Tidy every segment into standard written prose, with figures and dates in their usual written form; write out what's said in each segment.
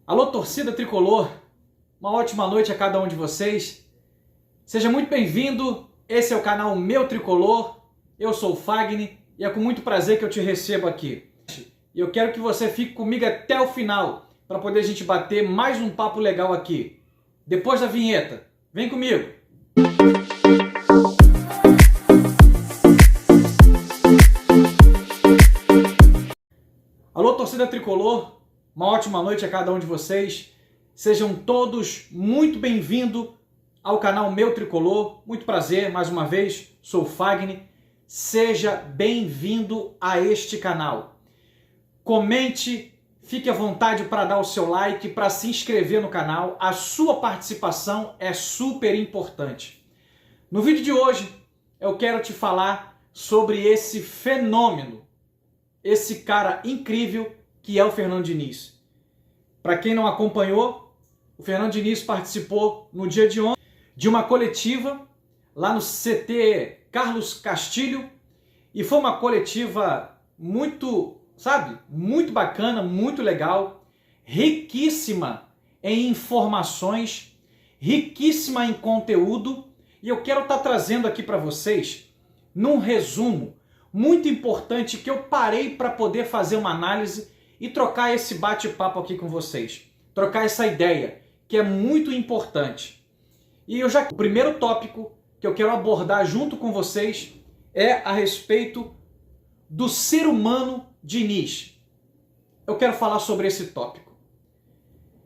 Alô, torcida tricolor, uma ótima noite a cada um de vocês. Seja muito bem-vindo, esse é o canal Meu Tricolor, eu sou o Fagner e é com muito prazer que eu te recebo aqui. E eu quero que você fique comigo até o final, para poder a gente bater mais um papo legal aqui. Depois da vinheta, vem comigo! Alô, torcida tricolor, uma ótima noite a cada um de vocês. Sejam todos muito bem-vindos ao canal Meu Tricolor. Muito prazer, mais uma vez, sou o Fagner. Seja bem-vindo a este canal. Comente, fique à vontade para dar o seu like, para se inscrever no canal. A sua participação é super importante. No vídeo de hoje, eu quero te falar sobre esse fenômeno, esse cara incrível que é o Fernando Diniz. Para quem não acompanhou, o Fernando Diniz participou no dia de ontem de uma coletiva lá no CT Carlos Castilho e foi uma coletiva muito, muito bacana, muito legal, riquíssima em informações, riquíssima em conteúdo, e eu quero estar trazendo aqui para vocês num resumo muito importante que eu parei para poder fazer uma análise e trocar esse bate-papo aqui com vocês. Trocar essa ideia, que é muito importante. E o primeiro tópico que eu quero abordar junto com vocês é a respeito do ser humano Diniz. Eu quero falar sobre esse tópico.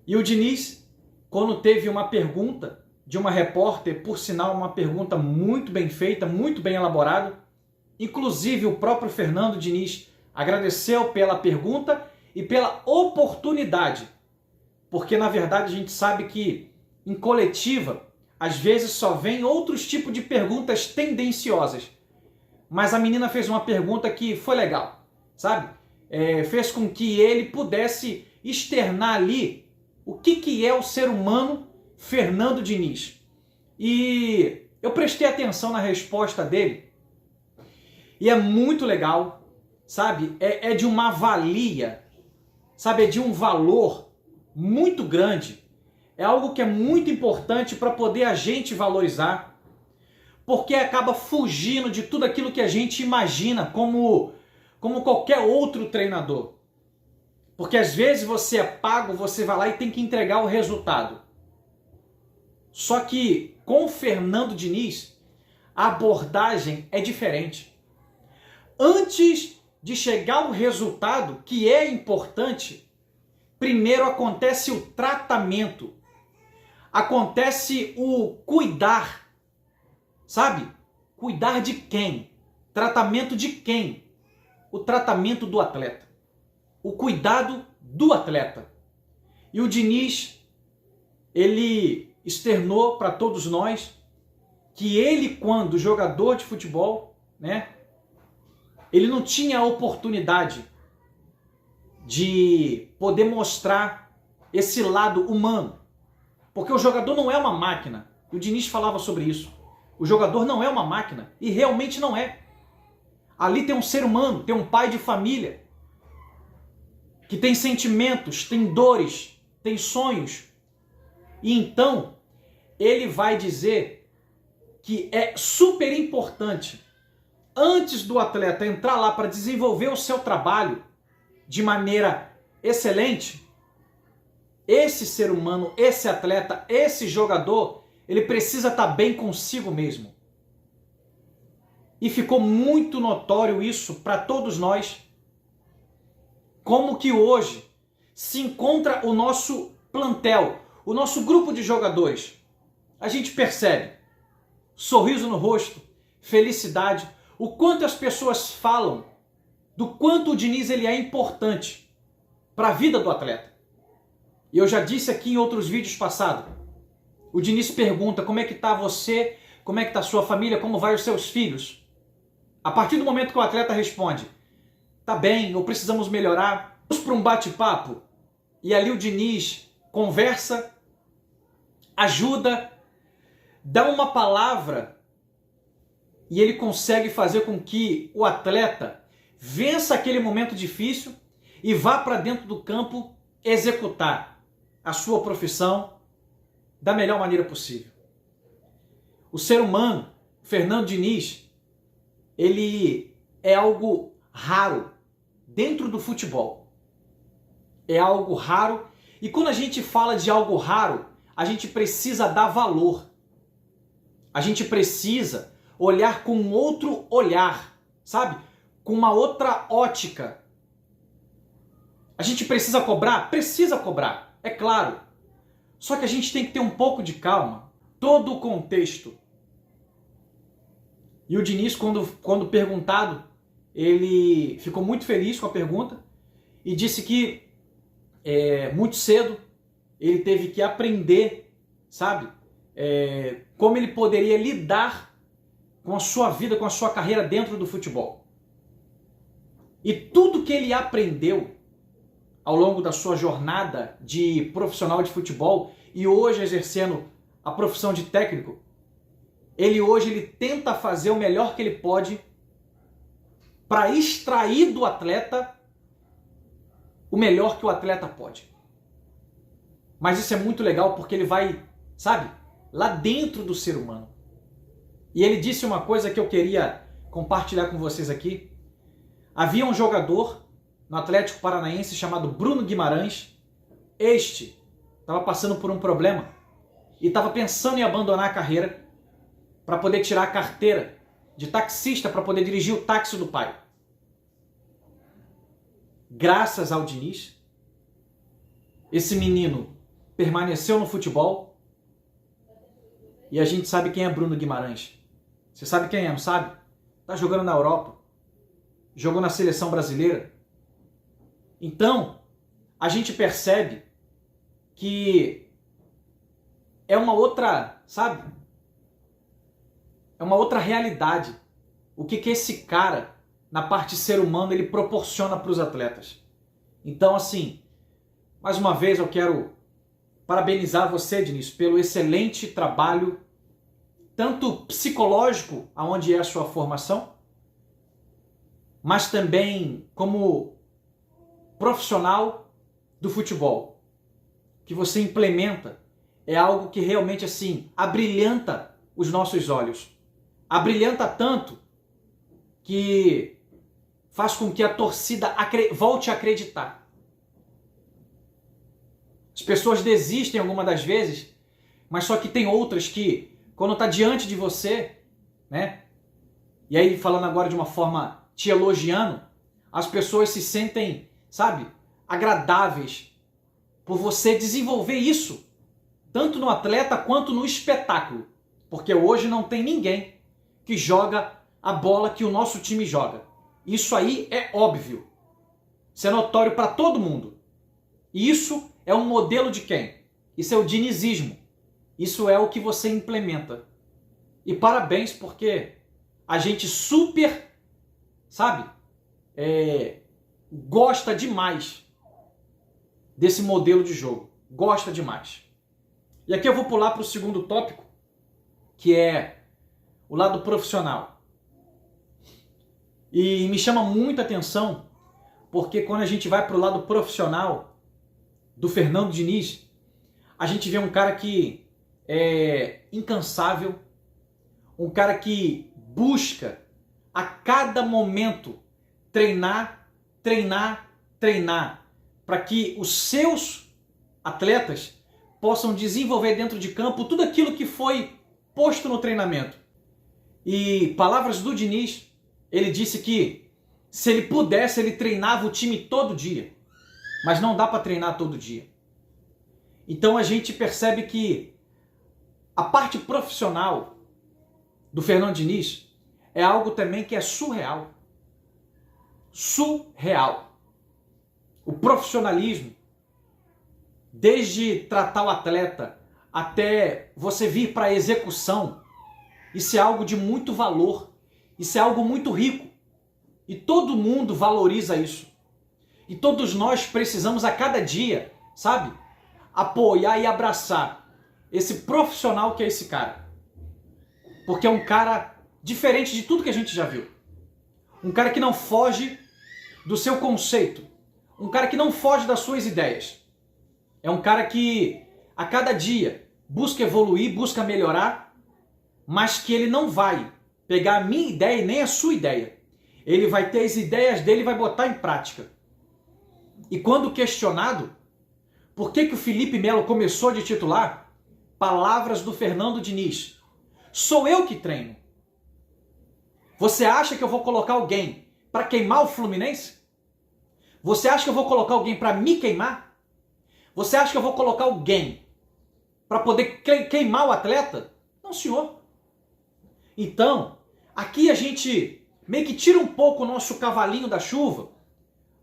E o Diniz, quando teve uma pergunta de uma repórter, por sinal uma pergunta muito bem feita, muito bem elaborada, inclusive o próprio Fernando Diniz agradeceu pela pergunta e pela oportunidade, porque na verdade a gente sabe que em coletiva às vezes só vem outros tipos de perguntas tendenciosas, mas a menina fez uma pergunta que foi legal, fez com que ele pudesse externar ali o que é o ser humano Fernando Diniz. E eu prestei atenção na resposta dele e é muito legal, é de uma valia, é de um valor muito grande. É algo que é muito importante para poder a gente valorizar, porque acaba fugindo de tudo aquilo que a gente imagina como qualquer outro treinador. Porque às vezes você é pago, você vai lá e tem que entregar o resultado. Só que com o Fernando Diniz, a abordagem é diferente. Antes de chegar ao resultado, que é importante, primeiro acontece o tratamento, acontece o cuidar, Cuidar de quem? Tratamento de quem? O tratamento do atleta, o cuidado do atleta. E o Diniz, ele externou para todos nós que ele, quando jogador de futebol, ele não tinha a oportunidade de poder mostrar esse lado humano. Porque o jogador não é uma máquina. O Diniz falava sobre isso. O jogador não é uma máquina. E realmente não é. Ali tem um ser humano, tem um pai de família, que tem sentimentos, tem dores, tem sonhos. E então, ele vai dizer que é super importante, antes do atleta entrar lá para desenvolver o seu trabalho de maneira excelente, esse ser humano, esse atleta, esse jogador, ele precisa estar bem consigo mesmo. E ficou muito notório isso para todos nós, como que hoje se encontra o nosso plantel, o nosso grupo de jogadores. A gente percebe sorriso no rosto, felicidade, o quanto as pessoas falam do quanto o Diniz ele é importante para a vida do atleta. E eu já disse aqui em outros vídeos passados, o Diniz pergunta como é que está você, como é que está a sua família, como vai os seus filhos. A partir do momento que o atleta responde, tá bem, ou precisamos melhorar, vamos para um bate-papo, e ali o Diniz conversa, ajuda, dá uma palavra, e ele consegue fazer com que o atleta vença aquele momento difícil e vá para dentro do campo executar. a sua profissão da melhor maneira possível. O ser humano, Fernando Diniz, ele é algo raro dentro do futebol. É algo raro. E quando a gente fala de algo raro, a gente precisa dar valor. A gente precisa olhar com outro olhar, sabe? Com uma outra ótica. A gente precisa cobrar? Precisa cobrar, é claro. Só que a gente tem que ter um pouco de calma. Todo o contexto. E o Diniz, quando perguntado, ele ficou muito feliz com a pergunta e disse que muito cedo ele teve que aprender, sabe? Como ele poderia lidar com a sua vida, com a sua carreira dentro do futebol. E tudo que ele aprendeu ao longo da sua jornada de profissional de futebol e hoje exercendo a profissão de técnico, ele tenta fazer o melhor que ele pode para extrair do atleta o melhor que o atleta pode. Mas isso é muito legal porque ele vai, sabe, lá dentro do ser humano. E ele disse uma coisa que eu queria compartilhar com vocês aqui. Havia um jogador no Atlético Paranaense chamado Bruno Guimarães. Este estava passando por um problema e estava pensando em abandonar a carreira para poder tirar a carteira de taxista para poder dirigir o táxi do pai. Graças ao Diniz, esse menino permaneceu no futebol e a gente sabe quem é Bruno Guimarães. Você sabe quem é, não sabe? Tá jogando na Europa, jogou na seleção brasileira. Então, a gente percebe que é uma outra, sabe? É uma outra realidade. O que esse cara, na parte ser humano, ele proporciona para os atletas. Então, assim, mais uma vez eu quero parabenizar você, Diniz, pelo excelente trabalho, tanto psicológico, aonde é a sua formação, mas também como profissional do futebol, que você implementa, é algo que realmente, assim, abrilhanta os nossos olhos. Abrilhanta tanto que faz com que a torcida volte a acreditar. As pessoas desistem algumas das vezes, mas só que tem outras que, quando está diante de você, né? E aí falando agora de uma forma te elogiando, as pessoas se sentem, sabe, agradáveis por você desenvolver isso, tanto no atleta quanto no espetáculo. Porque hoje não tem ninguém que joga a bola que o nosso time joga. Isso aí é óbvio. Isso é notório para todo mundo. E isso é um modelo de quem? Isso é o dinizismo. Isso é o que você implementa. E parabéns, porque a gente super, sabe, gosta demais desse modelo de jogo. Gosta demais. E aqui eu vou pular para o segundo tópico, que é o lado profissional. E me chama muita atenção, porque quando a gente vai para o lado profissional do Fernando Diniz, a gente vê um cara que é incansável, um cara que busca a cada momento treinar, para que os seus atletas possam desenvolver dentro de campo tudo aquilo que foi posto no treinamento. E palavras do Diniz, ele disse que se ele pudesse, ele treinava o time todo dia. Mas não dá para treinar todo dia. Então a gente percebe que a parte profissional do Fernando Diniz é algo também que é surreal. Surreal. O profissionalismo, desde tratar o atleta até você vir para a execução, isso é algo de muito valor, isso é algo muito rico. E todo mundo valoriza isso. E todos nós precisamos a cada dia, sabe, apoiar e abraçar esse profissional que é esse cara. Porque é um cara diferente de tudo que a gente já viu. Um cara que não foge do seu conceito. Um cara que não foge das suas ideias. É um cara que a cada dia busca evoluir, busca melhorar, mas que ele não vai pegar a minha ideia e nem a sua ideia. Ele vai ter as ideias dele e vai botar em prática. E quando questionado, por que o Felipe Melo começou de titular? Palavras do Fernando Diniz. Sou eu que treino. Você acha que eu vou colocar alguém para queimar o Fluminense? Você acha que eu vou colocar alguém para me queimar? Você acha que eu vou colocar alguém para poder queimar o atleta? Não, senhor. Então, aqui a gente meio que tira um pouco o nosso cavalinho da chuva,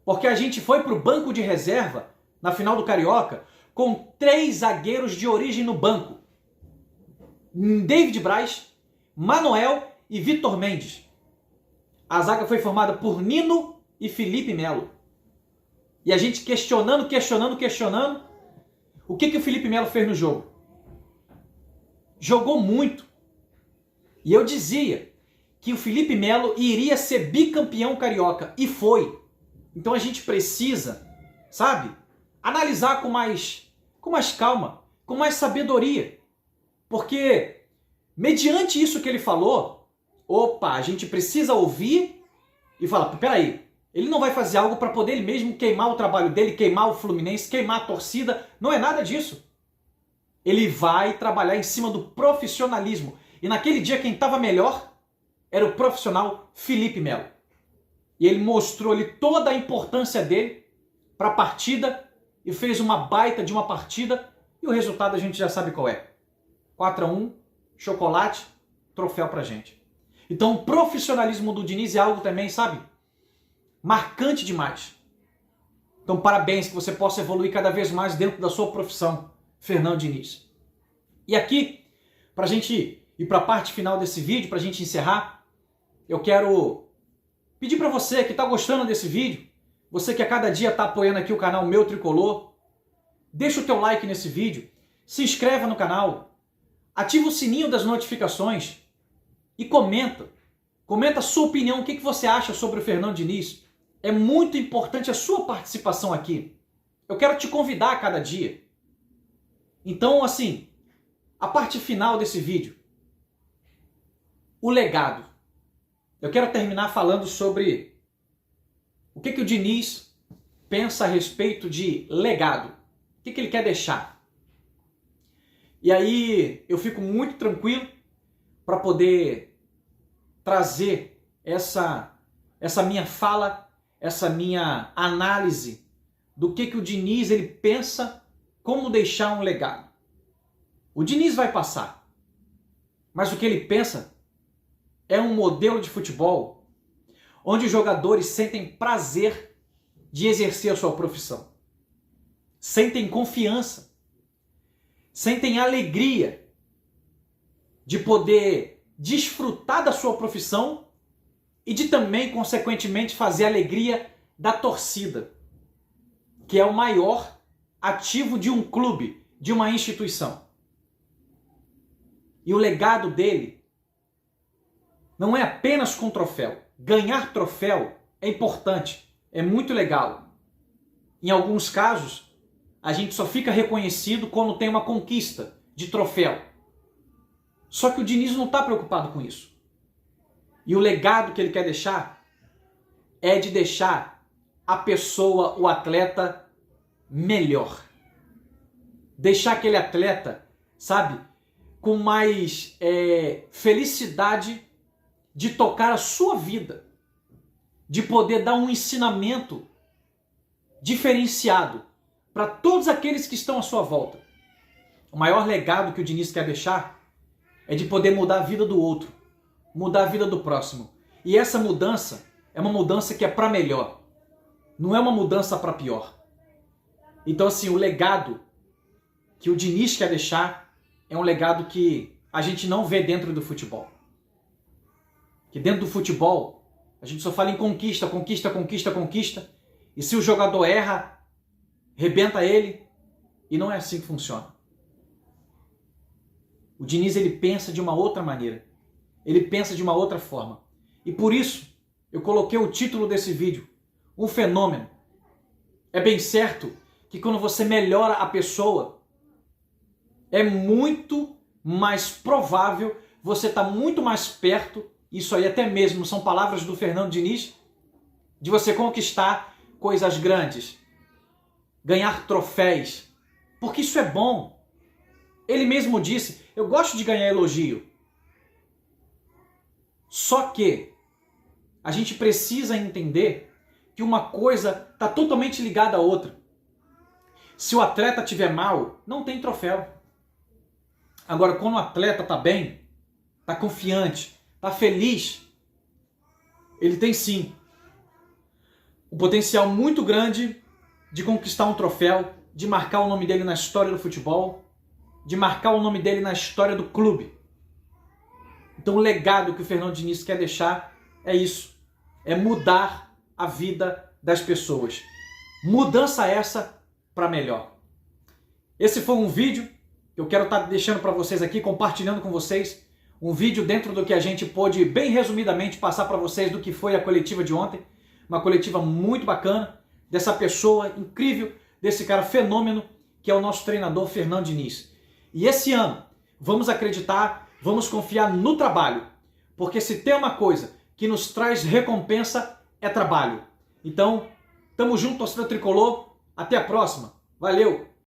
porque a gente foi para o banco de reserva na final do Carioca com 3 zagueiros de origem no banco. David Braz, Manuel e Vitor Mendes. A zaga foi formada por Nino e Felipe Melo. E a gente questionando. O que o Felipe Melo fez no jogo? Jogou muito. E eu dizia que o Felipe Melo iria ser bicampeão carioca. E foi. Então a gente precisa, sabe, analisar com mais calma, com mais sabedoria. Porque, mediante isso que ele falou, a gente precisa ouvir e falar, peraí, ele não vai fazer algo para poder ele mesmo queimar o trabalho dele, queimar o Fluminense, queimar a torcida. Não é nada disso. Ele vai trabalhar em cima do profissionalismo. E naquele dia quem estava melhor era o profissional Felipe Melo. E ele mostrou ali toda a importância dele para a partida e fez uma baita de uma partida. E o resultado a gente já sabe qual é. 4-1, chocolate, troféu pra gente. Então o profissionalismo do Diniz é algo também, sabe, marcante demais. Então parabéns, que você possa evoluir cada vez mais dentro da sua profissão, Fernando Diniz. E aqui, pra gente ir para a parte final desse vídeo, pra gente encerrar, eu quero pedir para você que está gostando desse vídeo, você que a cada dia está apoiando aqui o canal Meu Tricolor, deixa o teu like nesse vídeo, se inscreva no canal, ativa o sininho das notificações e comenta. Comenta a sua opinião, o que você acha sobre o Fernando Diniz. É muito importante a sua participação aqui. Eu quero te convidar a cada dia. Então, assim, a parte final desse vídeo, o legado. Eu quero terminar falando sobre o que o Diniz pensa a respeito de legado. O que ele quer deixar. E aí eu fico muito tranquilo para poder trazer essa minha fala, essa minha análise do que o Diniz ele pensa como deixar um legado. O Diniz vai passar, mas o que ele pensa é um modelo de futebol onde os jogadores sentem prazer de exercer a sua profissão, sentem confiança, sentem alegria de poder desfrutar da sua profissão e de também, consequentemente, fazer a alegria da torcida, que é o maior ativo de um clube, de uma instituição. E o legado dele não é apenas com troféu. Ganhar troféu é importante, é muito legal. Em alguns casos, a gente só fica reconhecido quando tem uma conquista de troféu. Só que o Diniz não está preocupado com isso. E o legado que ele quer deixar é de deixar a pessoa, o atleta, melhor. Deixar aquele atleta, sabe, com mais felicidade de tocar a sua vida, de poder dar um ensinamento diferenciado para todos aqueles que estão à sua volta. O maior legado que o Diniz quer deixar é de poder mudar a vida do outro, mudar a vida do próximo. E essa mudança é uma mudança que é para melhor, não é uma mudança para pior. Então, assim, o legado que o Diniz quer deixar é um legado que a gente não vê dentro do futebol. Que dentro do futebol, a gente só fala em conquista, conquista, conquista, conquista. E se o jogador erra, rebenta ele. E não é assim que funciona. O Diniz, ele pensa de uma outra maneira. Ele pensa de uma outra forma. E por isso, eu coloquei o título desse vídeo, Um Fenômeno. É bem certo que quando você melhora a pessoa, é muito mais provável, você estar muito mais perto, isso aí até mesmo são palavras do Fernando Diniz, de você conquistar coisas grandes, ganhar troféus, porque isso é bom. Ele mesmo disse, eu gosto de ganhar elogio. Só que a gente precisa entender que uma coisa está totalmente ligada à outra. Se o atleta estiver mal, não tem troféu. Agora, quando o atleta está bem, está confiante, está feliz, ele tem sim um potencial muito grande de conquistar um troféu, de marcar o nome dele na história do futebol, de marcar o nome dele na história do clube. Então o legado que o Fernando Diniz quer deixar é isso, é mudar a vida das pessoas. Mudança essa para melhor. Esse foi um vídeo que eu quero estar deixando para vocês aqui, compartilhando com vocês, um vídeo dentro do que a gente pôde, bem resumidamente, passar para vocês do que foi a coletiva de ontem, uma coletiva muito bacana, dessa pessoa incrível, desse cara fenômeno, que é o nosso treinador Fernando Diniz. E esse ano, vamos acreditar, vamos confiar no trabalho, porque se tem uma coisa que nos traz recompensa, é trabalho. Então, tamo junto, torcida tricolor, até a próxima, valeu!